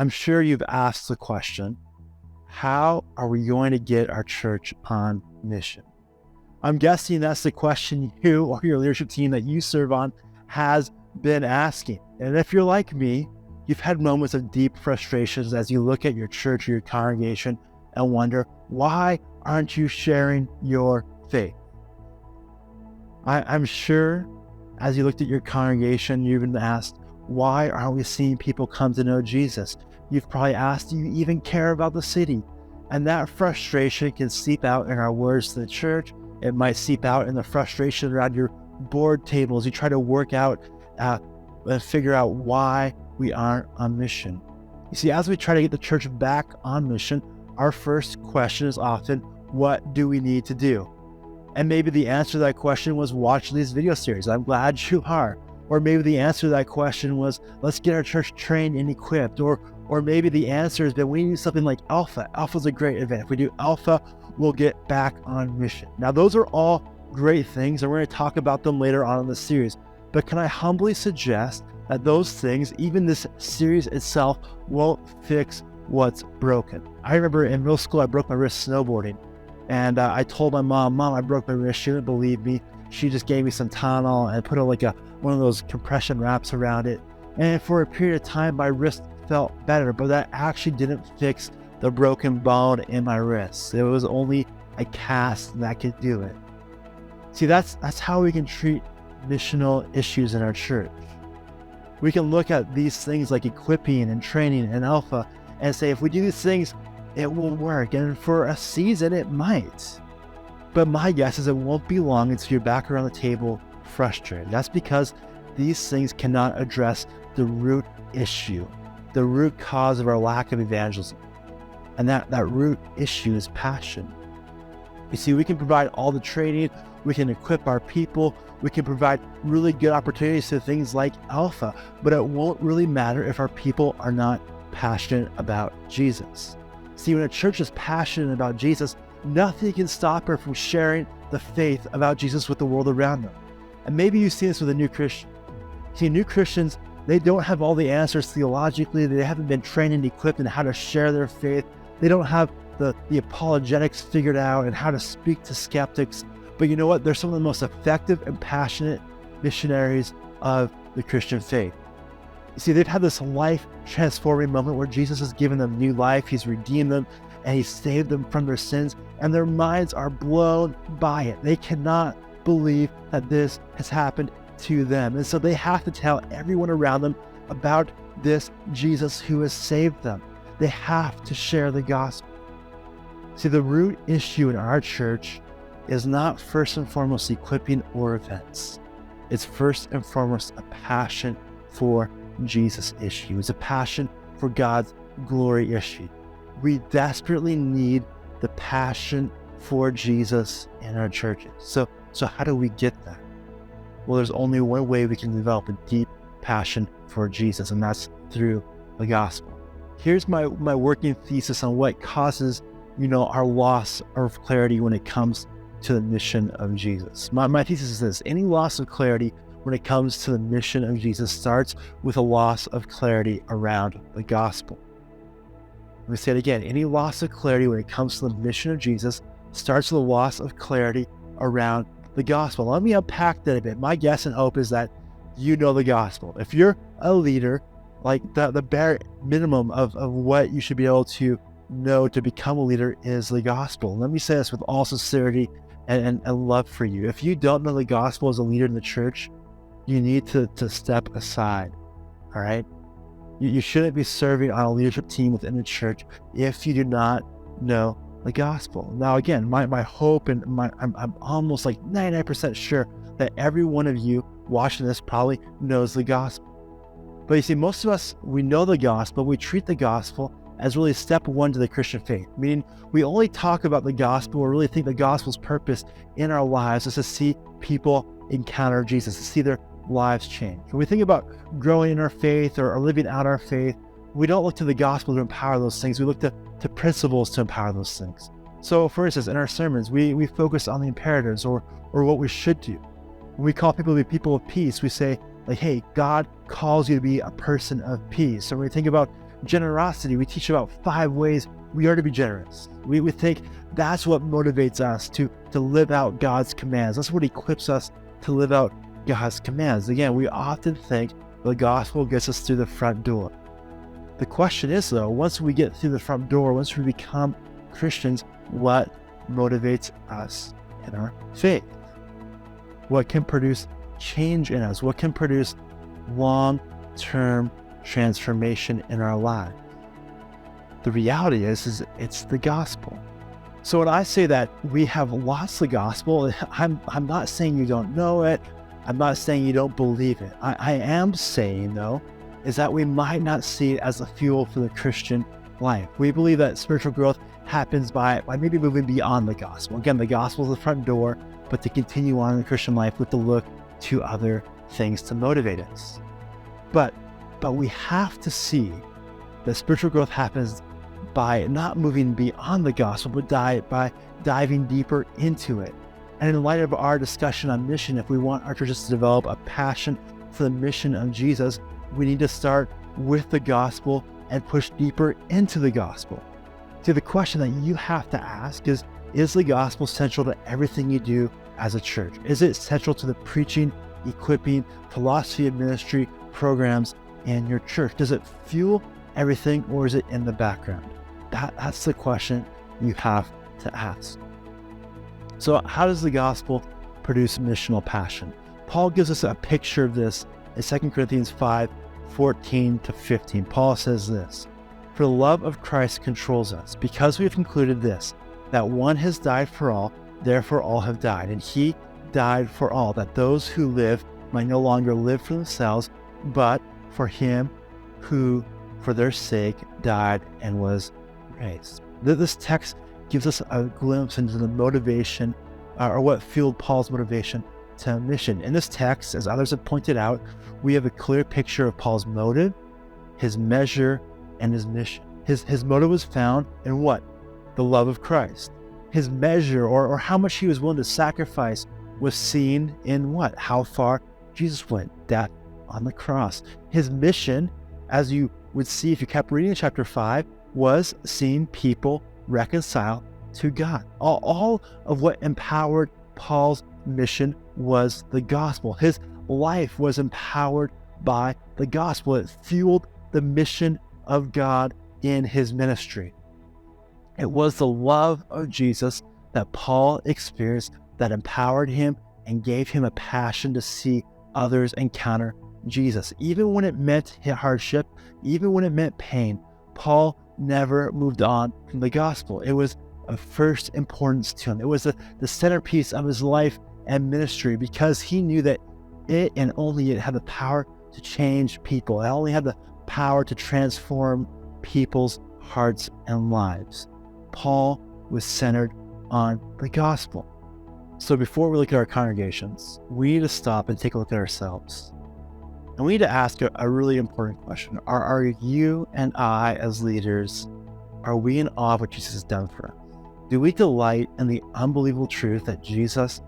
I'm sure you've asked the question, how are we going to get our church on mission? I'm guessing that's the question you or your leadership team that you serve on has been asking. And if you're like me, you've had moments of deep frustrations as you look at your church or your congregation and wonder, why aren't you sharing your faith? I'm sure as you looked at your congregation, you've been asked, why aren't we seeing people come to know Jesus? You've probably asked, do you even care about the city? And that frustration can seep out in our words to the church. It might seep out in the frustration around your board tables. You try to work out and figure out why we aren't on mission. You see, as we try to get the church back on mission, our first question is often, what do we need to do? And maybe the answer to that question was watch these video series. I'm glad you are. Or maybe the answer to that question was, let's get our church trained and equipped. Or maybe the answer has been, we need something like Alpha. Alpha's a great event. If we do Alpha, we'll get back on mission. Now, those are all great things, and we're going to talk about them later on in the series. But can I humbly suggest that those things, even this series itself, won't fix what's broken? I remember in middle school, I broke my wrist snowboarding. And I told my mom, I broke my wrist. She didn't believe me. She just gave me some Tylenol and put one of those compression wraps around it. And for a period of time, my wrist felt better, but that actually didn't fix the broken bone in my wrist. It was only a cast that could do it. See, that's how we can treat missional issues in our church. We can look at these things like equipping and training and Alpha and say, if we do these things, it will work. And for a season, it might. But my guess is it won't be long until you're back around the table frustrated. That's because these things cannot address the root issue, the root cause of our lack of evangelism. And that root issue is passion. You see, we can provide all the training, we can equip our people, we can provide really good opportunities to things like Alpha, but it won't really matter if our people are not passionate about Jesus. See, when a church is passionate about Jesus, nothing can stop her from sharing the faith about Jesus with the world around them. And maybe you see this with a new Christian. See, new Christians, they don't have all the answers theologically. They haven't been trained and equipped in how to share their faith. They don't have the apologetics figured out and how to speak to skeptics. But you know what? They're some of the most effective and passionate missionaries of the Christian faith. You see, they've had this life-transforming moment where Jesus has given them new life. He's redeemed them, and He saved them from their sins, and their minds are blown by it. They cannot believe that this has happened to them. And so they have to tell everyone around them about this Jesus who has saved them. They have to share the gospel. See, the root issue in our church is not first and foremost equipping or events. It's first and foremost a passion for Jesus issue. It's a passion for God's glory issue. We desperately need the passion for Jesus in our churches. So how do we get that? Well, there's only one way we can develop a deep passion for Jesus, and that's through the gospel. Here's my working thesis on what causes, our loss of clarity when it comes to the mission of Jesus. My thesis is this: any loss of clarity when it comes to the mission of Jesus starts with a loss of clarity around the gospel. Let me say it again. Any loss of clarity when it comes to the mission of Jesus starts with a loss of clarity around the gospel. Let me unpack that a bit. My guess and hope is that you know the gospel. If you're a leader, like the bare minimum of what you should be able to know to become a leader is the gospel. Let me say this with all sincerity and love for you. If you don't know the gospel as a leader in the church, you need to step aside, all right? You shouldn't be serving on a leadership team within the church if you do not know the gospel. Now, again, my hope and I'm almost like 99% sure that every one of you watching this probably knows the gospel. But you see, most of us, we know the gospel, we treat the gospel as really step one to the Christian faith, meaning we only talk about the gospel or really think the gospel's purpose in our lives is to see people encounter Jesus, to see their lives change. When we think about growing in our faith or living out our faith, we don't look to the gospel to empower those things. We look to principles to empower those things. So for instance, in our sermons, we focus on the imperatives or what we should do. When we call people to be people of peace, we say, like, hey, God calls you to be a person of peace. So when we think about Generosity, we teach about 5 ways we are to be generous. We think that's what motivates us to live out God's commands. That's what equips us to live out God's commands. Again, we often think the gospel gets us through the front door. The question is, though, once we get through the front door, once we become Christians, what motivates us in our faith? What can produce change in us? What can produce long-term transformation in our lives? The reality is it's the gospel. So when I say that we have lost the gospel, I'm not saying you don't know it. I'm not saying you don't believe it. I am saying, though, is that we might not see it as a fuel for the Christian life. We believe that spiritual growth happens by maybe moving beyond the gospel. Again, the gospel is the front door, but to continue on in the Christian life, we have to look to other things to motivate us. But we have to see that spiritual growth happens by not moving beyond the gospel, but by diving deeper into it. And in light of our discussion on mission, if we want our churches to develop a passion for the mission of Jesus, we need to start with the gospel and push deeper into the gospel. So the question that you have to ask is the gospel central to everything you do as a church? Is it central to the preaching, equipping, philosophy of ministry programs in your church? Does it fuel everything, or is it in the background? That's the question you have to ask. So how does the gospel produce missional passion? Paul gives us a picture of this in 2 Corinthians 5:14-15. Paul says this: "For the love of Christ controls us, because we have concluded this, that one has died for all, therefore all have died. And he died for all, that those who live might no longer live for themselves, but for him who for their sake died and was raised." This text gives us a glimpse into the motivation, or what fueled Paul's motivation to mission. In this text, as others have pointed out, we have a clear picture of Paul's motive, his measure, and his mission. His motive was found in what? The love of Christ. His measure, or how much he was willing to sacrifice, was seen in what? How far Jesus went, death on the cross. His mission, as you would see if you kept reading chapter 5, was seeing people reconcile to God. All of what empowered Paul's mission was the gospel. His life was empowered by the gospel. It fueled the mission of God in his ministry. It was the love of Jesus that Paul experienced that empowered him and gave him a passion to see others encounter Jesus. Even when it meant hardship, even when it meant pain, Paul never moved on from the gospel. It was of first importance to him. It was the centerpiece of his life and ministry, because he knew that it and only it had the power to change people. It only had the power to transform people's hearts and lives. Paul was centered on the gospel. So before we look at our congregations, we need to stop and take a look at ourselves. And we need to ask a really important question. Are you and I, as leaders, are we in awe of what Jesus has done for us? Do we delight in the unbelievable truth that Jesus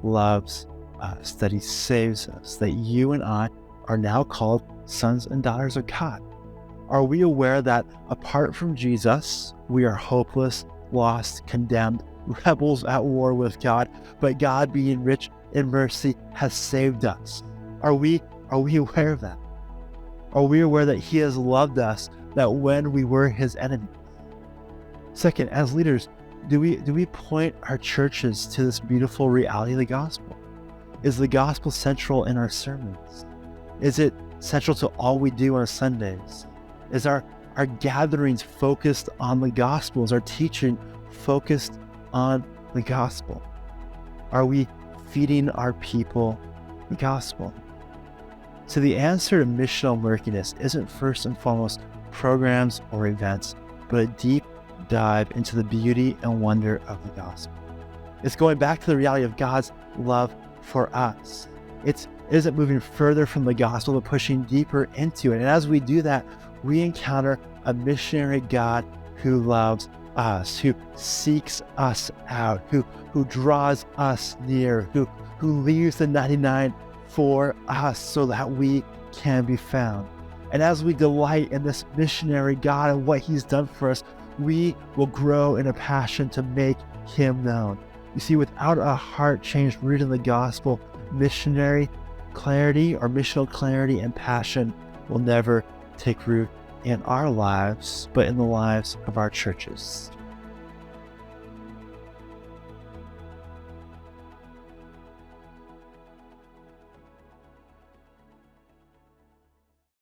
loves us, that he saves us, that you and I are now called sons and daughters of God? Are we aware that apart from Jesus, we are hopeless, lost, condemned, rebels at war with God, but God, being rich in mercy, has saved us? Are we aware of that? Are we aware that he has loved us, that when we were his enemies? Second, as leaders, do we point our churches to this beautiful reality of the gospel? Is the gospel central in our sermons? Is it central to all we do on Sundays? Is our gatherings focused on the gospel? Is our teaching focused on the gospel? Are we feeding our people the gospel? So the answer to missional murkiness isn't first and foremost programs or events, but a deep dive into the beauty and wonder of the gospel. It's going back to the reality of God's love for us. It isn't moving further from the gospel, but pushing deeper into it. And as we do that, we encounter a missionary God who loves us, who seeks us out, who draws us near, who leaves the 99 for us so that we can be found. And as we delight in this missionary God and what he's done for us, we will grow in a passion to make him known. You see, without a heart change rooted in the gospel, missionary clarity or missional clarity and passion will never take root in our lives, but in the lives of our churches.